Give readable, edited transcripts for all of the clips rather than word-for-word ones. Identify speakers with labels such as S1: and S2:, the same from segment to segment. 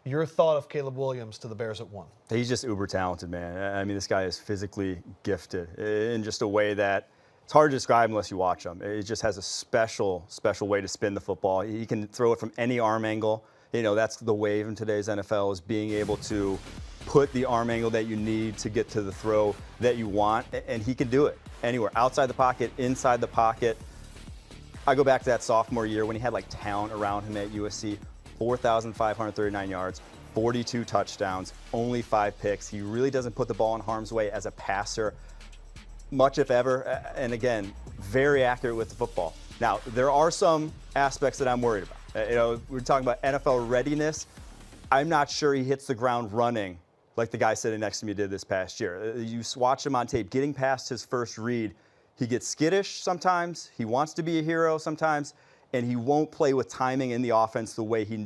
S1: Your thought of Caleb Williams to the Bears at 1?
S2: He's just uber talented, man. I mean, this guy is physically gifted in just a way that it's hard to describe unless you watch him. He just has a special way to spin the football. He can throw it from any arm angle. You know, that's the wave in today's NFL, is being able to put the arm angle that you need to get to the throw that you want, and he can do it anywhere, outside the pocket, inside the pocket. I go back to that sophomore year when he had like talent around him at USC, 4,539 yards, 42 touchdowns, only 5 picks. He really doesn't put the ball in harm's way as a passer, much if ever, and again, very accurate with the football. Now, there are some aspects that I'm worried about. You know, we're talking about NFL readiness. I'm not sure he hits the ground running like the guy sitting next to me did this past year. You watch him on tape, getting past his first read, he gets skittish sometimes, he wants to be a hero sometimes, and he won't play with timing in the offense the way he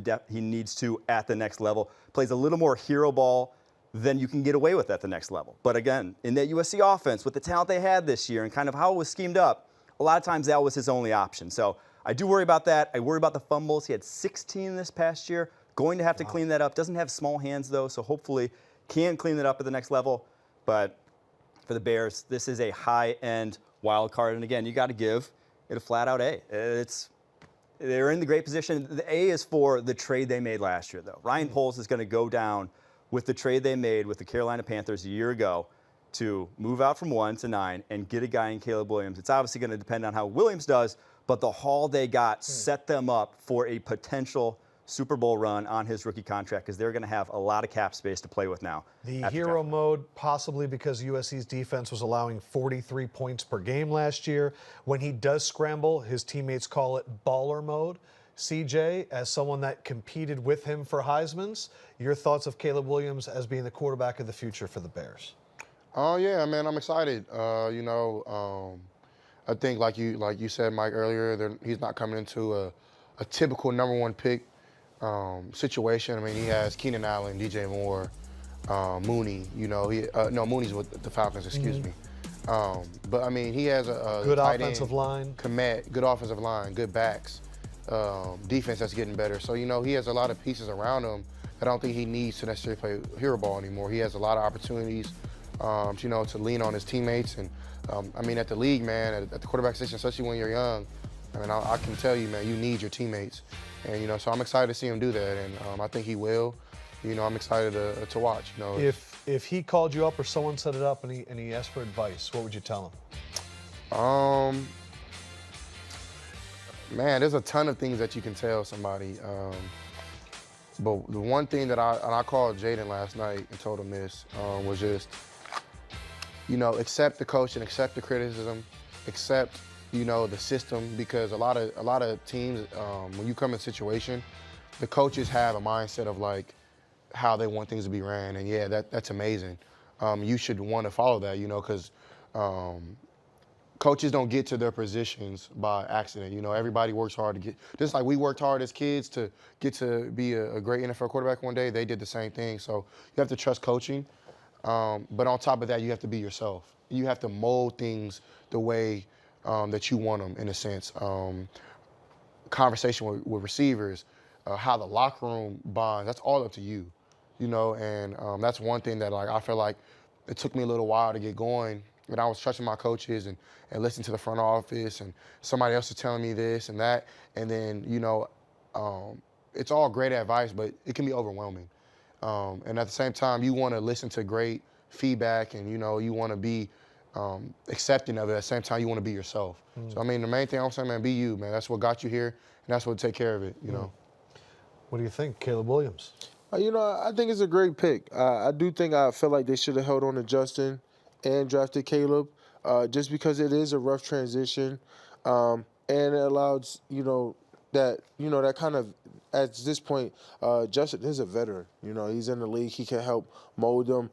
S2: needs to at the next level. Plays a little more hero ball than you can get away with at the next level. But again, in that USC offense, with the talent they had this year and kind of how it was schemed up, a lot of times that was his only option. So I do worry about that. I worry about the fumbles. He had 16 this past year. Going to have to clean that up. Doesn't have small hands, though, so hopefully can clean that up at the next level. But for the Bears, this is a high-end wild card. And again, you got to give it a flat-out A. They're in the great position. The A is for the trade they made last year, though. Ryan Poles is going to go down with the trade they made with the Carolina Panthers a year ago to move out from 1 to 9 and get a guy in Caleb Williams. It's obviously going to depend on how Williams does, but the haul they got set them up for a potential Super Bowl run on his rookie contract, because they're going to have a lot of cap space to play with now.
S1: The hero mode, possibly because USC's defense was allowing 43 points per game last year. When he does scramble, his teammates call it baller mode. CJ, as someone that competed with him for Heisman's, your thoughts of Caleb Williams as being the quarterback of the future for the Bears?
S3: Oh yeah, man, I'm excited. I think like you said, Mike, earlier, he's not coming into a typical #1 pick situation. I mean, he has Keenan Allen, DJ Moore, Mooney. You know, Mooney's with the Falcons. Excuse me. But I mean, he has a
S1: good
S3: tight
S1: offensive
S3: end,
S1: line,
S3: good offensive line, good backs, defense that's getting better. So you know, he has a lot of pieces around him. I don't think he needs to necessarily play hero ball anymore. He has a lot of opportunities, to lean on his teammates. And I mean, at the league, man, at the quarterback position, especially when you're young, I mean, I can tell you, man, you need your teammates. And, so I'm excited to see him do that. And I think he will. I'm excited to watch.
S1: If he called you up or someone set it up and he asked for advice, what would you tell him?
S3: Man, there's a ton of things that you can tell somebody. But the one thing that I called Jaden last night and told him this was just, accept the coach and accept the criticism, accept, the system, because a lot of teams, when you come in a situation, the coaches have a mindset of like how they want things to be ran, and yeah, that's amazing. You should want to follow that, because coaches don't get to their positions by accident. Everybody works hard to get, just like we worked hard as kids to get to be a great NFL quarterback one day, they did the same thing. So you have to trust coaching. But on top of that, you have to be yourself. You have to mold things the way that you want them, in a sense. Conversation with receivers, how the locker room bonds, that's all up to you, and that's one thing that I feel like it took me a little while to get going. When I was trusting my coaches and listening to the front office, and somebody else is telling me this and that, and then, it's all great advice, but it can be overwhelming. And at the same time, you want to listen to great feedback, and, you want to be accepting of it. At the same time, you want to be yourself. So, I mean, the main thing I'm saying, man, be you, man. That's what got you here, and that's what take care of it,
S1: What do you think, Caleb Williams?
S4: I think it's a great pick. I feel like they should have held on to Justin and drafted Caleb, just because it is a rough transition, and it allows that kind of, at this point, Justin is a veteran. He's in the league. He can help mold them,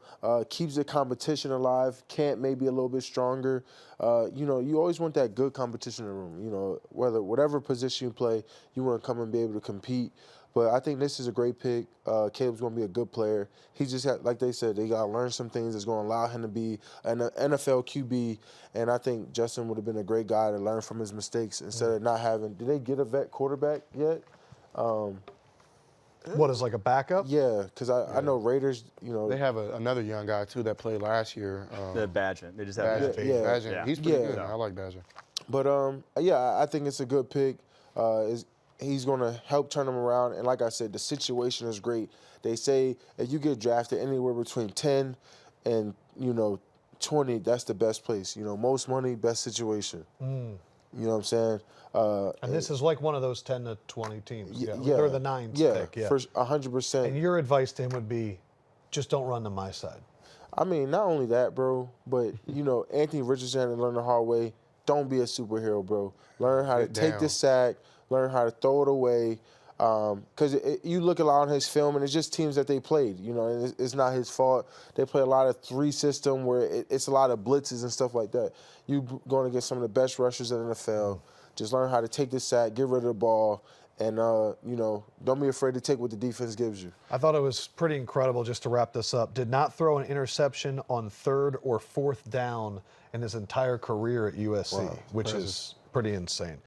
S4: keeps the competition alive. Kent may be a little bit stronger. You always want that good competition in the room. Whatever position you play, you want to come and be able to compete. But I think this is a great pick. Caleb's going to be a good player. He just like they said, they got to learn some things that's going to allow him to be an NFL QB. And I think Justin would have been a great guy to learn from his mistakes instead of not having. Did they get a vet quarterback yet?
S1: What is like a backup?
S4: Yeah, because I know Raiders, you know.
S3: They have another young guy too that played last year.
S2: The Badger. They just have
S3: Badger.
S4: Yeah.
S3: Badger.
S2: Yeah.
S3: He's pretty
S4: Yeah.
S3: good. I like Badger.
S4: But yeah, I think it's a good pick. He's going to help turn them around. And like I said, the situation is great. They say if you get drafted anywhere between 10 and 20, that's the best place. Most money, best situation. You know what I'm saying?
S1: And this is like one of those 10 to 20 teams.
S4: Yeah,
S1: They're the 9th pick. Yeah,
S4: for 100%.
S1: And your advice to him would be, just don't run to my side.
S4: I mean, not only that, bro, but Anthony Richardson had to learn the hard way. Don't be a superhero, bro. Learn how to take the sack. Learn how to throw it away. Because you look a lot on his film, and it's just teams that they played. And it's not his fault. They play a lot of 3 system where it's a lot of blitzes and stuff like that. You're going to get some of the best rushers in the NFL. Just learn how to take the sack, get rid of the ball, and don't be afraid to take what the defense gives you.
S1: I thought it was pretty incredible, just to wrap this up. Did not throw an interception on 3rd or 4th down in his entire career at USC, which is pretty insane.